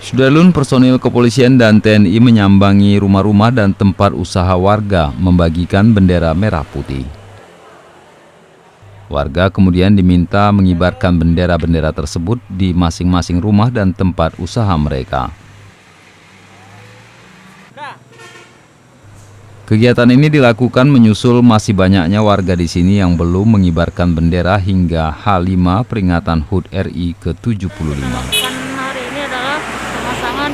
Sudarlun, personil kepolisian dan TNI menyambangi rumah-rumah dan tempat usaha warga membagikan bendera merah putih. Warga kemudian diminta mengibarkan bendera-bendera tersebut di masing-masing rumah dan tempat usaha mereka. Kegiatan ini dilakukan menyusul masih banyaknya warga di sini yang belum mengibarkan bendera hingga H5 peringatan HUT RI ke-75. Hari ini adalah pemasangan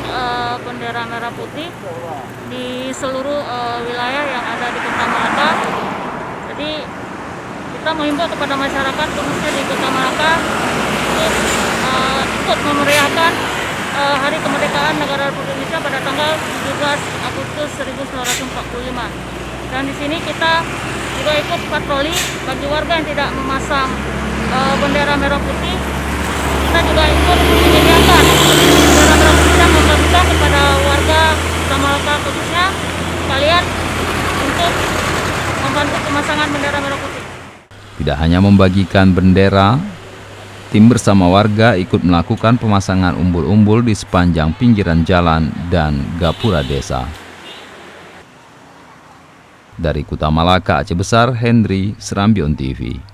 bendera merah putih di seluruh wilayah yang ada di Kota Malaka. Jadi kita menghimbau kepada masyarakat khususnya di Kota Malaka untuk ikut memeriahkan Hari Kemerdekaan Negara Republik Indonesia pada tanggal 17 Agustus 1945. Dan di sini kita juga ikut patroli bagi warga yang tidak memasang bendera merah putih. Kita juga ikut menyediakan bendera merah putih dan membagikan kepada warga Kota Malaka khususnya sekalian untuk membantu pemasangan bendera merah putih. Tidak hanya membagikan bendera, tim bersama warga ikut melakukan pemasangan umbul-umbul di sepanjang pinggiran jalan dan gapura desa. Dari Kota Malaka, Aceh Besar, Henry, Serambion TV.